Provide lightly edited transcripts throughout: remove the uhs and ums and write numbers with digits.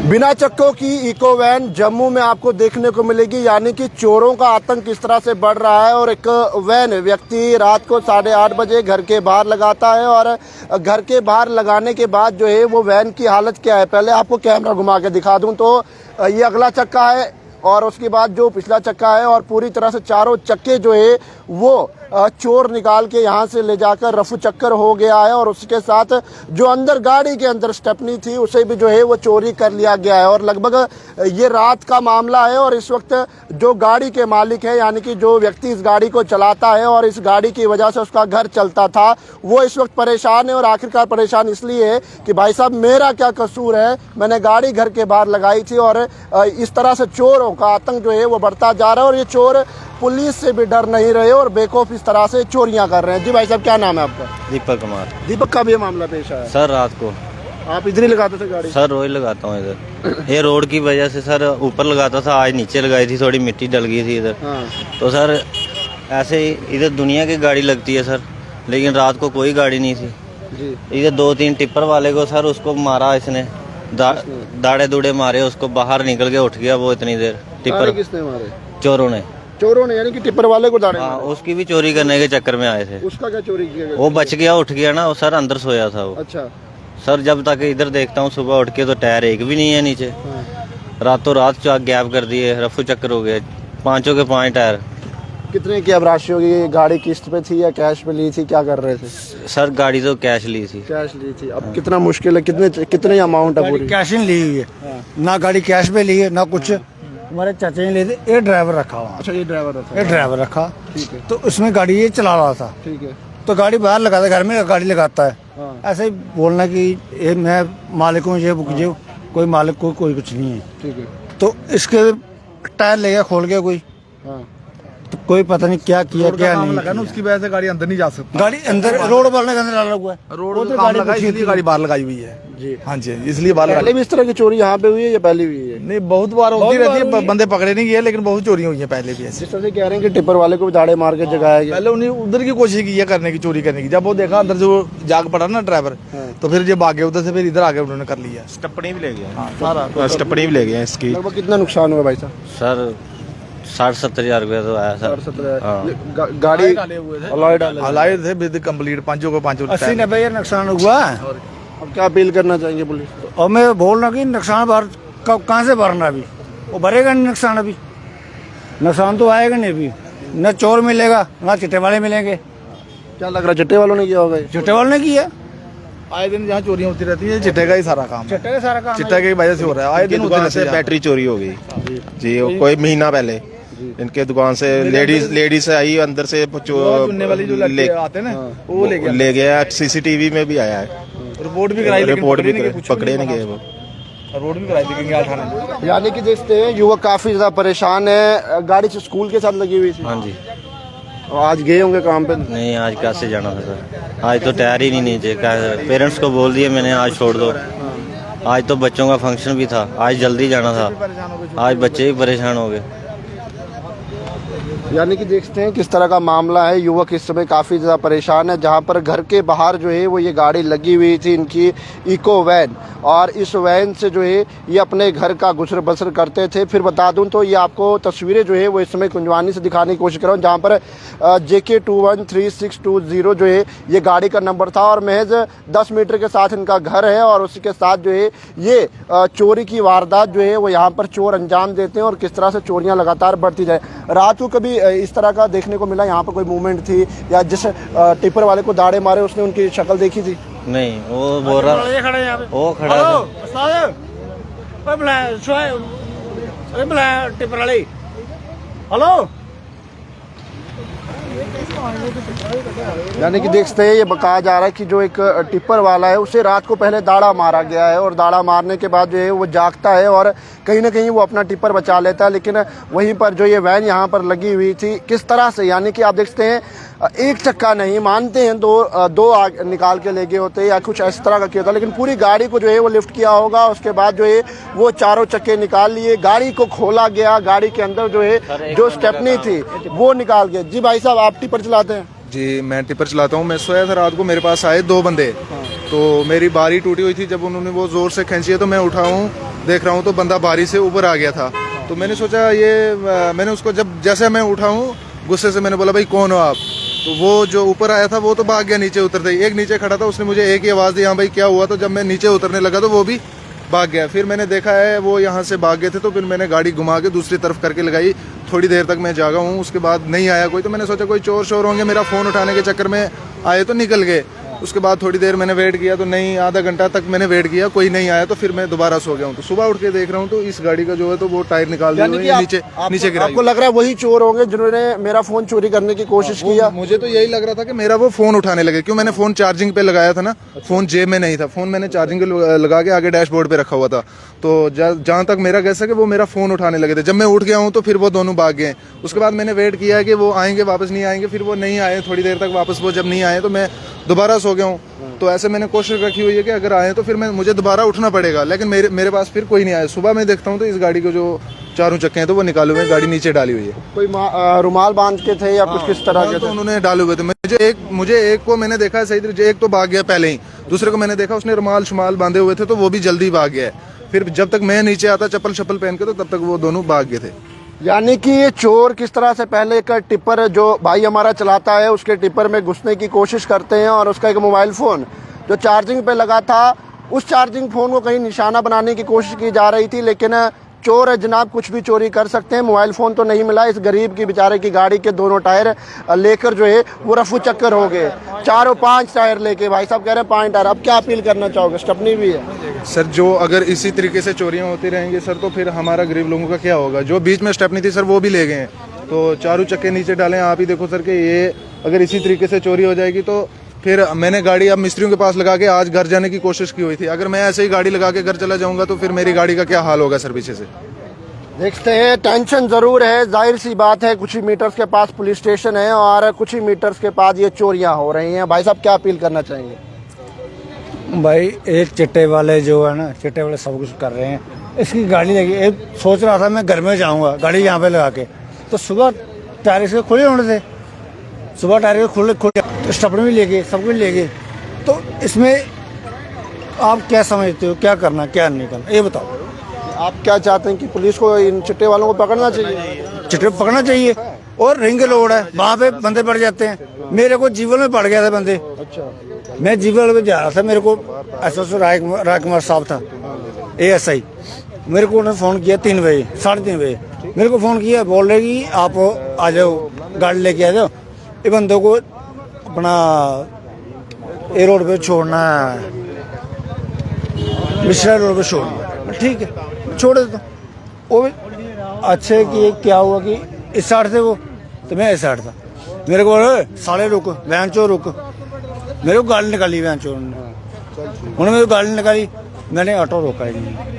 बिना चक्कों की eco van Jammu में आपको देखने को मिलेगी, यानी कि चोरों का आतंक किस तरह से बढ़ रहा है। और एक वैन व्यक्ति रात को 8:30 बजे घर के बाहर लगाता है और घर के बाहर लगाने के बाद जो है वो वैन की हालत क्या है, पहले आपको कैमरा घुमा के दिखा दूं तो ये अगला चक्का है और उसके बाद जो पिछला चक्का है और पूरी तरह से चारों चक्के जो है वो चोर निकाल के यहाँ से ले जाकर रफू चक्कर हो गया है। और उसके साथ जो अंदर गाड़ी के अंदर स्टेपनी थी उसे भी जो है वो चोरी कर लिया गया है। और लगभग ये रात का मामला है और इस वक्त जो गाड़ी के मालिक है, यानी कि जो व्यक्ति इस गाड़ी को चलाता है और इस गाड़ी की वजह से उसका घर चलता था, वो इस वक्त परेशान है। और आखिरकार परेशान इसलिए है कि भाई साहब मेरा क्या कसूर है, मैंने गाड़ी घर के बाहर लगाई थी। और इस तरह से चोरों का आतंक जो है वो बढ़ता जा रहा है और ये चोर पुलिस से भी डर नहीं रहे और बेखौफ इस तरह से चोरियां कर रहे हैं। जी भाई साहब, क्या नाम है आपका? दीपक कुमार। दीपक का भी ये मामला पेश आया सर रात को आप इधर ही लगाते थे गाड़ी? सर रोज लगाता हूँ इधर। ये रोड की वजह से सर ऊपर लगाता था, आज नीचे लगाई थी, थोड़ी मिट्टी डल गई थी इधर। तो सर ऐसे ही इधर दुनिया की गाड़ी लगती है सर, लेकिन रात को कोई गाड़ी नहीं थी जी। इधर 2-3 टिप्पर वाले को सर उसको मारा इसने, दाड़े दूड़े मारे उसको, बाहर निकल के उठ गया वो इतनी देर। टिप्पर किसने मारे? चोरों ने। चोरों ने, यानी कि टिप्पर वाले को दाड़े? हाँ, उसकी भी चोरी करने के चक्कर में आए थे। उसका क्या चोरी किया गया? वो बच गया, उठ गया ना, वो सर अंदर सोया था वो। अच्छा सर जब तक इधर देखता हूँ सुबह उठ के तो टायर एक भी नहीं है नीचे। रातों रात चाक गैप कर दिए, रफू चक्कर हो गए, 5 के 5 टायर। कितने की अब राशि होगी? गाड़ी किस्त पे थी या कैश पे ली थी, क्या कर रहे थे? सर गाड़ी तो कैश ली थी। कैश ली थी। अब कितना मुश्किल है, कितने अमाउंट है? पूरी कैश ली हुई है ना, गाड़ी कैश पे ली है ना कुछ। हमारे चाचा ने ले थे, ये ड्राइवर रखा हुआ। अच्छा, ये ड्राइवर रखा? ये ड्राइवर रखा, ठीक है। तो उसमें गाड़ी ये चला रहा था, ठीक है। तो गाड़ी बाहर लगाता, घर में गाड़ी लगाता है। ऐसे ही बोलना कि ये मैं मालिक हूँ, ये कोई मालिक कोई कुछ नहीं है। ठीक है। तो इसके टायर ले गया खोल गया कोई, तो कोई पता नहीं क्या किया क्या नहीं लगा ना, उसकी वजह से गाड़ी अंदर नहीं जा सकती। गाड़ी अंदर रोड बनने के अंदर डाला हुआ है, रोड तो गाड़ी लगा, इसलिए गाड़ी बाहर लगाई हुई है जी। हाँ जी, इसलिए बाहर पहले भी इस तरह की चोरी यहाँ पे हुई है या पहले हुई है? नहीं, बहुत बार होती रहती है, बंदे पकड़े नहीं गए, लेकिन बहुत चोरी हुई है पहले भी ऐसे। जिस तरह से कह रहे हैं कि टिप्पर वाले को भी दाड़े मार के जगाया गया। पहले उन्हें उधर की कोशिश की है करने की, चोरी करने की। जब वो देखा अंदर जो जाग पड़ा ना ड्राइवर, तो फिर जब आगे उधर से फिर इधर आगे उन्होंने कर लिया। स्टपनी भी ले गया, सारा स्टपनी भी ले गया इसकी। लगभग कितना नुकसान हुआ भाई साहब? सर 60-70 हजार रुपया तो आया सर। 60-70 गाड़ी हलाए थे विद कंप्लीट 5 को 5 80-90 हजार नुकसान हुआ है। अब क्या अपील करना चाहेंगे पुलिस को? और मैं बोल रहा कि नुकसान कहाँ से भरना, अभी वो भरेगा नहीं नुकसान, अभी नुकसान तो आएगा नहीं। अभी न चोर मिलेगा ना चिट्टे वाले मिलेंगे। क्या लग रहा है चिट्टे वालों ने किया होगा? चिट्टे वाले ने किया, आए दिन जहाँ चोरियां होती रहती है, चिट्टे का ही सारा काम, चिट्टे का सारा काम चिट्टे की वजह से हो रहा है। आए दिन दुकान से बैटरी चोरी हो गई जी, कोई महीना पहले इनके दुकान से लेडीज आई, अंदर से चुनने वाली जो लड़के आते हैं ना, वो ले गया। सीसीटीवी में भी आया है, रिपोर्ट भी कराई, रिपोर्ट भी पकड़े नहीं गए वो। रोड भी कराई थी गंगाल थाने। यानी कि देखते हैं युवक काफी ज्यादा परेशान है। गाड़ी से स्कूल के साथ लगी हुई थी? हाँ जी। और आज गए होंगे काम पे? नहीं, आज कैसे जाना था सर, आज तो टायर ही नहीं नीचे। पेरेंट्स को बोल दिया मैंने आज छोड़ दो, आज तो बच्चों का फंक्शन भी था, आज जल्दी जाना था, आज बच्चे भी परेशान हो गए। यानी कि देखते हैं किस तरह का मामला है। युवक इस समय काफ़ी ज़्यादा परेशान है, जहां पर घर के बाहर जो है वो ये गाड़ी लगी हुई थी, इनकी इको वैन, और इस वैन से जो है ये अपने घर का गुजर बसर करते थे। फिर बता दूं तो ये आपको तस्वीरें जो है वो इस समय कुंजवानी से दिखाने की कोशिश कर रहा हूँ, जहाँ पर JK 213620 जो है ये गाड़ी का नंबर था और महज 10 मीटर के साथ इनका घर है। और उसी के साथ जो है ये चोरी की वारदात जो है वो यहाँ पर चोर अंजाम देते हैं और किस तरह से चोरियाँ लगातार बढ़ती जाए। रात को कभी इस तरह का देखने को मिला यहाँ पर कोई मूवमेंट थी, या जिस टिप्पर वाले को दाड़े मारे उसने उनकी शक्ल देखी थी? नहीं, वो बोल रहा वो खड़ा था। हेलो, यानी कि देखते हैं ये कहा जा रहा है कि जो एक टिप्पर वाला है उसे रात को पहले दाड़ा मारा गया है और दाड़ा मारने के बाद जो है वो जागता है और कहीं ना कहीं वो अपना टिप्पर बचा लेता है। लेकिन वहीं पर जो ये वैन यहाँ पर लगी हुई थी किस तरह से, यानी कि आप देखते हैं एक चक्का नहीं, मानते हैं दो निकाल के ले गए होते या कुछ इस तरह का किया था, लेकिन पूरी गाड़ी को जो है वो लिफ्ट किया होगा। उसके बाद जो है वो चारों चक्के निकाल लिए, गाड़ी को खोला गया, गाड़ी के अंदर जो है जो स्टेपनी थी वो निकाल गए। जी भाई साहब, आप टिप्पर चलाते हैं? जी, मैं टिप्पर चलाता हूँ। मैं सोया था रात को, मेरे पास आए 2 बंदे, तो मेरी बारी टूटी हुई थी, जब उन्होंने वो जोर से खींची है तो मैं उठा हूँ, देख रहा हूँ तो बंदा बारी से ऊपर आ गया था। तो मैंने सोचा मैंने उसको जब जैसे मैं उठा हूँ गुस्से से मैंने बोला भाई कौन हो आप, तो वो जो ऊपर आया था वो तो भाग गया नीचे उतरते ही। एक नीचे खड़ा था, उसने मुझे एक ही आवाज़ दी, हाँ भाई क्या हुआ, तो जब मैं नीचे उतरने लगा तो वो भी भाग गया। फिर मैंने देखा है वो यहाँ से भाग गए थे, तो फिर मैंने गाड़ी घुमा के दूसरी तरफ करके लगाई। थोड़ी देर तक मैं जागा हूँ, उसके बाद नहीं आया कोई, तो मैंने सोचा कोई चोर शोर होंगे, मेरा फ़ोन उठाने के चक्कर में आए तो निकल गए। उसके बाद थोड़ी देर मैंने वेट किया तो नहीं, आधा घंटा तक मैंने वेट किया, कोई नहीं आया, तो फिर मैं दोबारा सो गया हूँ। तो सुबह उठ के देख रहा हूँ तो इस गाड़ी का जो है तो वो टायर निकाल दिया नीचे गिरा। आपको लग रहा है वही चोर होंगे जिन्होंने मेरा फोन चोरी करने की कोशिश किया? मुझे तो यही लग रहा था कि मेरा वो फोन उठाने लगे, क्यों मैंने फोन चार्जिंग पे लगाया था ना, फोन जेब में नहीं था, फोन मैंने चार्जिंग पे लगा के आगे डैशबोर्ड पे रखा हुआ था। तो जहां तक मेरा कह सके वो मेरा फोन उठाने लगे थे। जब मैं उठ गया हूँ तो फिर वो दोनों भाग गए। उसके बाद मैंने वेट किया कि वो आएंगे, वापस नहीं आएंगे, फिर वो नहीं आए थोड़ी देर तक वापस। वो जब नहीं आए तो मैं दोबारा सो गया हूँ। तो ऐसे मैंने कोशिश रखी हुई है कि अगर आए तो फिर मुझे दोबारा उठना पड़ेगा, लेकिन मेरे पास फिर कोई नहीं आया। सुबह मैं देखता हूँ तो इस गाड़ी को जो चारों चक्के हैं तो वो निकाले हुए, गाड़ी नीचे डाली हुई है। कोई रुमाल बांध के थे या कुछ किस तरह के? तो उन्होंने डाले हुए थे। मुझे एक को मैंने देखा है सही, एक तो भाग गया पहले ही, दूसरे को मैंने देखा उसने रुमाल शुमाल बांधे हुए थे तो वो भी जल्दी भाग गया है। फिर जब तक मैं नीचे आता चप्पल शप्पल पहन के तो तब तक वो दोनों भाग गए थे। यानी कि ये चोर किस तरह से पहले एक टिप्पर जो भाई हमारा चलाता है उसके टिप्पर में घुसने की कोशिश करते हैं, और उसका एक मोबाइल फ़ोन जो चार्जिंग पे लगा था उस चार्जिंग फ़ोन को कहीं निशाना बनाने की कोशिश की जा रही थी। लेकिन चोर है जनाब, कुछ भी चोरी कर सकते हैं। मोबाइल फ़ोन तो नहीं मिला, इस गरीब की बेचारे की गाड़ी के दोनों टायर लेकर जो है वो रफू चक्कर हो गए। 4 और 5 टायर लेके भाई साहब कह रहे हैं 5 टायर। अब क्या अपील करना चाहोगे? स्टपनी भी है सर, जो अगर इसी तरीके से चोरियां होती रहेंगी सर तो फिर हमारा गरीब लोगों का क्या होगा। जो बीच में स्टेपनी थी सर वो भी ले गए हैं, तो चारों चक्के नीचे डालें। आप ही देखो सर कि ये अगर इसी तरीके से चोरी हो जाएगी तो फिर मैंने गाड़ी अब मिस्त्रियों के पास लगा के आज घर जाने की कोशिश की हुई थी। अगर मैं ऐसे ही गाड़ी लगा के घर चला जाऊंगा तो फिर मेरी गाड़ी का क्या हाल होगा सर पीछे से। देखते हैं, टेंशन ज़रूर है, जाहिर सी बात है। कुछ ही मीटर्स के पास पुलिस स्टेशन है और कुछ ही मीटर्स के पास ये चोरियां हो रही हैं। भाई साहब क्या अपील करना चाहेंगे? भाई एक चिट्टे वाले जो है ना, चिट्टे वाले सब कुछ कर रहे हैं। इसकी गाड़ी लगी, एक सोच रहा था मैं घर में जाऊंगा गाड़ी यहाँ पे लगा के, तो सुबह टायर इसके खुले होने थे, सुबह टायर खुले तो स्टपनी भी ले गए, सब कुछ ले गए। तो इसमें आप क्या समझते हो, क्या करना क्या नहीं करना, ये बताओ। आप क्या चाहते हैं कि पुलिस को इन चिट्टे वालों को पकड़ना चाहिए? चिट्टे पकड़ना चाहिए। और रिंग रोड है, वहाँ पे बंदे पड़ जाते हैं। मेरे को जीवन में पड़ गया था बंदे। अच्छा, मैं जीवन में जा रहा था, मेरे को एसएसओ राय कुमार साहब था ASI, मेरे को उन्होंने फ़ोन किया 3 बजे 3:30 बजे मेरे को फ़ोन किया, बोल रहे कि आप आ जाओ, गाड़ी लेके आ जाओ, ये बंदों को अपना ए रोड पे छोड़ना है, मिश्रा रोड पे छोड़ना। ठीक है, छोड़ देता हूँ। वो भी अच्छे कि क्या हुआ कि इस साइड से वो, तो मैं इस साइड था। मेरे को बोले साले रुक, वैन चोर रुक। मेरे को गाड़ी निकाली वैन चोर ने, उन्होंने मेरी गाड़ी निकाली, मैंने ऑटो रोका ही नहीं।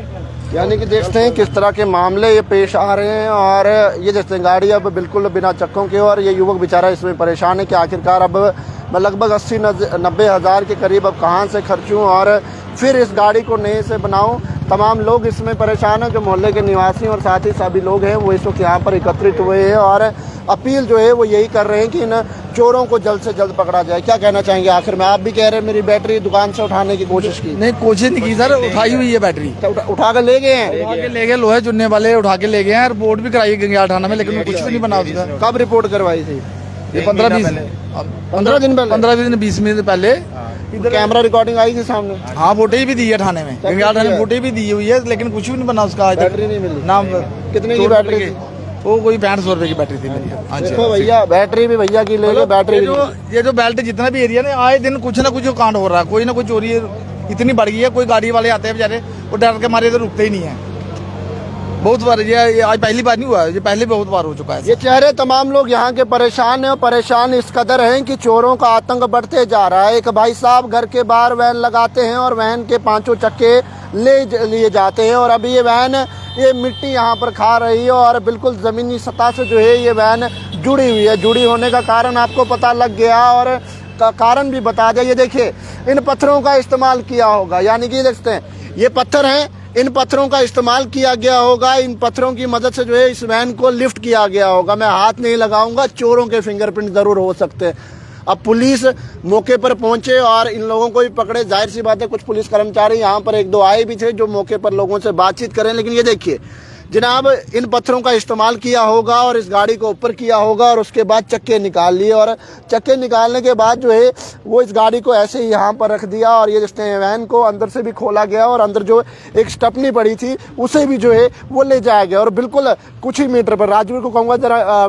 यानी कि देखते हैं किस तरह के मामले ये पेश आ रहे हैं। और ये देखते हैं गाड़ी अब बिल्कुल बिना चक्कों के, और ये युवक बेचारा इसमें परेशान है कि आखिरकार अब मैं लगभग 80-90 हज़ार के करीब अब कहाँ से खर्चूँ और फिर इस गाड़ी को नए से बनाऊँ। तमाम लोग इसमें परेशान हैं, जो मोहल्ले के निवासी और साथ ही सभी लोग हैं वो इस वक्त यहाँ पर एकत्रित हुए हैं और अपील जो है वो यही कर रहे हैं कि इन चोरों को जल्द से जल्द पकड़ा जाए। क्या कहना चाहेंगे आखिर में? आप भी कह रहे हैं मेरी बैटरी दुकान से उठाने की कोशिश की। नहीं, कोशिश नहीं की सर, उठाई हुई है बैटरी, उठा कर ले गए हैं। उठा के ले गए, लोहे चुनने वाले उठा के ले गए हैं। रिपोर्ट भी कराई गंगयाल थाना में, लेकिन कुछ भी नहीं बना उसका। कब रिपोर्ट करवाई थी? ये 15-20 दिन पहले, 15-20 दिन पहले। इधर कैमरा रिकॉर्डिंग आई थी सामने। हाँ, वोटे भी दी है थाने में, गंगयाल थाने में वोटे भी दी हुई है, लेकिन कुछ भी नहीं बना उसका। आज बैटरी नहीं मिली। नाम कितने की बैटरी थी? वो कोई 6500 रुपए की बैटरी थी मेरी। देखो भैया, बैटरी भी भैया की ले लो, बैटरी ये जो बेल्ट जितना भी एरिया ना, आए दिन कुछ ना कुछ कांड हो रहा है, कोई ना कोई चोरी इतनी बढ़ गई है। कोई गाड़ी वाले आते हैं बेचारे, वो डर के मारे तो रुकते ही नहीं है। बहुत बार ये आज पहली बार नहीं हुआ, ये पहले बहुत बार हो चुका है। ये चेहरे तमाम लोग यहाँ के परेशान हैं, और परेशान इस कदर हैं कि चोरों का आतंक बढ़ते जा रहा है। एक भाई साहब घर के बाहर वैन लगाते हैं और वैन के 5 चक्के ले लिए जाते हैं, और अभी ये वैन ये मिट्टी यहाँ पर खा रही है और बिल्कुल ज़मीनी सतह से जो है ये वैन जुड़ी हुई है। जुड़ी होने का कारण आपको पता लग गया, और का कारण भी बता दिया। ये देखिए, इन पत्थरों का इस्तेमाल किया होगा, यानी कि देखते हैं ये पत्थर हैं, इन पत्थरों का इस्तेमाल किया गया होगा। इन पत्थरों की मदद से जो है इस वैन को लिफ्ट किया गया होगा। मैं हाथ नहीं लगाऊंगा, चोरों के फिंगरप्रिंट ज़रूर हो सकते हैं। अब पुलिस मौके पर पहुंचे और इन लोगों को भी पकड़े। जाहिर सी बात है कुछ पुलिस कर्मचारी यहाँ पर एक दो आए भी थे जो मौके पर लोगों से बातचीत करें, लेकिन ये देखिए जनाब इन पत्थरों का इस्तेमाल किया होगा और इस गाड़ी को ऊपर किया होगा और उसके बाद चक्के निकाल लिए, और चक्के निकालने के बाद जो है वो इस गाड़ी को ऐसे ही यहाँ पर रख दिया और ये जिसने वैन को अंदर से भी खोला गया और अंदर जो एक स्टपनी पड़ी थी उसे भी जो है वो ले जाया गया। और बिल्कुल कुछ ही मीटर पर, राजवीर को कहूँगा जरा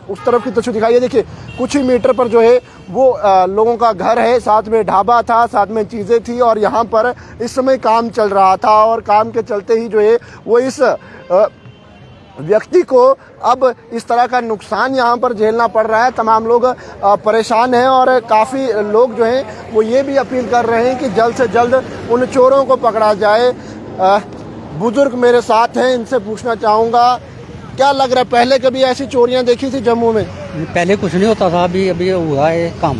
उस तरफ की तस्वीर दिखाइए, देखिए कुछ ही मीटर पर जो है वो लोगों का घर है, साथ में ढाबा था, साथ में चीज़ें थी और यहाँ पर इस समय काम चल रहा था और काम के चलते ही जो है वो इस व्यक्ति को अब इस तरह का नुकसान यहाँ पर झेलना पड़ रहा है। तमाम लोग परेशान हैं और काफ़ी लोग जो हैं वो ये भी अपील कर रहे हैं कि जल्द से जल्द उन चोरों को पकड़ा जाए। बुजुर्ग मेरे साथ हैं, इनसे पूछना चाहूँगा क्या लग रहा है, पहले कभी ऐसी चोरियाँ देखी थी जम्मू में? पहले कुछ नहीं होता था, अभी अभी हुआ है काम।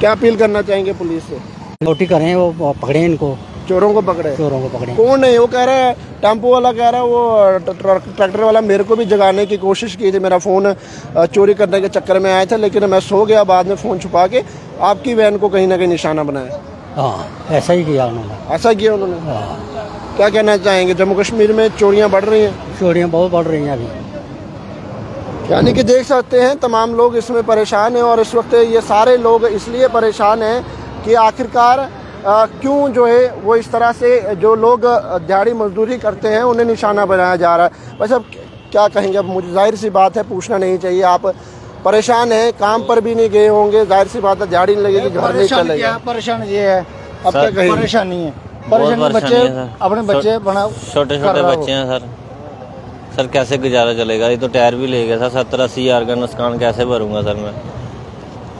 क्या अपील करना चाहेंगे पुलिस से? नोटिस करें, वो पकड़े इनको, चोरों को पकड़े। चोरों को पकड़े। कौन है वो? कह रहा है टेम्पो वाला, कह रहा है वो ट्रैक्टर वाला मेरे को भी जगाने की कोशिश की थी, मेरा फ़ोन चोरी करने के चक्कर में आया था लेकिन मैं सो गया, बाद में फ़ोन छुपा के आपकी वैन को कहीं ना कहीं निशाना बनाया। हाँ, ऐसा ही किया उन्होंने। ऐसा किया उन्होंने? हाँ। क्या कहना चाहेंगे, जम्मू कश्मीर में चोरियाँ बढ़ रही हैं? चोरियाँ बहुत बढ़ रही हैं अभी। यानी कि देख सकते हैं तमाम लोग इसमें परेशान हैं और इस वक्त ये सारे लोग इसलिए परेशान हैं कि आखिरकार क्यों जो है वो इस तरह से जो लोग दिहाड़ी मजदूरी करते हैं उन्हें निशाना बनाया जा रहा है। बस अब क्या कहेंगे, अब मुझे जाहिर सी बात है पूछना नहीं चाहिए, आप परेशान हैं, काम पर भी नहीं गए होंगे, जाहिर सी बात है दिहाड़ी नहीं लगेगी, घर नहीं चलेगा। परेशान ये है, अब क्या कहेंगे? परेशानी है, परेशानी बच्चे अपने बच्चे बना छोटे छोटे बच्चे हैं सर कैसे गुजारा चलेगा? ये तो टायर भी ले गया सर, 70-80 हज़ार का नुकसान कैसे भरूंगा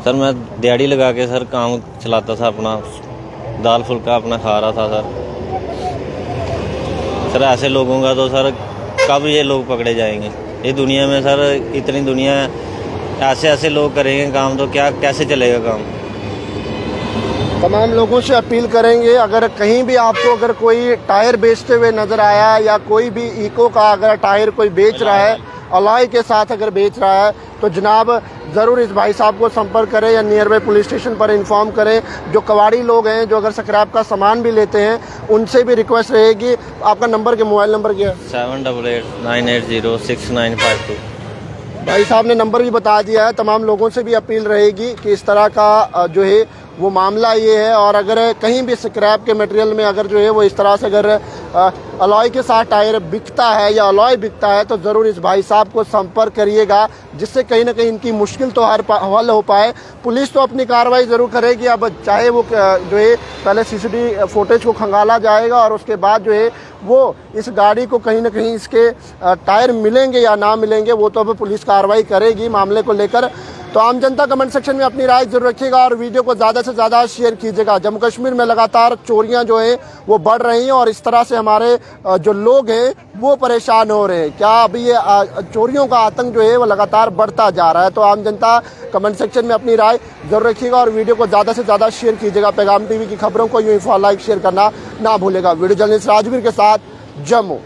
सर मैं दिहाड़ी लगा के सर काम चलाता था, अपना दाल फुल्का अपना खा रहा था सर ऐसे लोगों का तो सर कब ये लोग पकड़े जाएंगे? ये दुनिया में सर इतनी दुनिया ऐसे लोग करेंगे काम तो क्या कैसे चलेगा काम? तमाम लोगों से अपील करेंगे अगर कहीं भी आपको अगर कोई टायर बेचते हुए नज़र आया या कोई भी इको का अगर टायर कोई बेच रहा है, अलॉय के साथ अगर बेच रहा है तो जनाब ज़रूर इस भाई साहब को संपर्क करें या नियर बाई पुलिस स्टेशन पर इन्फॉर्म करें। जो कबाड़ी लोग हैं जो अगर स्क्रैप का सामान भी लेते हैं उनसे भी रिक्वेस्ट रहेगी। आपका नंबर के मोबाइल नंबर क्या है? 7889806952। भाई साहब ने नंबर भी बता दिया है। तमाम लोगों से भी अपील रहेगी कि इस तरह का जो है वो मामला ये है और अगर कहीं भी स्क्रैप के मटेरियल में अगर जो है वो इस तरह से अगर अलॉय के साथ टायर बिकता है या अलॉय बिकता है तो ज़रूर इस भाई साहब को संपर्क करिएगा, जिससे कहीं ना कहीं इनकी मुश्किल तो हल हो पाए। पुलिस तो अपनी कार्रवाई ज़रूर करेगी, अब चाहे वो जो है पहले सीसीटीवी फुटेज को खंगाला जाएगा और उसके बाद जो है वो इस गाड़ी को कहीं ना कहीं इसके टायर मिलेंगे या ना मिलेंगे वो तो अब पुलिस कार्रवाई करेगी मामले को लेकर। तो आम जनता कमेंट सेक्शन में अपनी राय जरूर रखिएगा और वीडियो को ज़्यादा से ज़्यादा शेयर कीजिएगा। जम्मू कश्मीर में लगातार चोरियां जो है वो बढ़ रही हैं और इस तरह से हमारे जो लोग हैं वो परेशान हो रहे हैं। क्या अभी ये चोरियों का आतंक जो है वो लगातार बढ़ता जा रहा है? तो आम जनता कमेंट सेक्शन में अपनी राय जरूर रखिएगा और वीडियो को ज़्यादा से ज़्यादा शेयर कीजिएगा। पैगाम टीवी की खबरों को यूँ ही लाइक शेयर करना ना भूलेगा। वीडियो जर्नलिस्ट राजवीर के साथ जम्मू।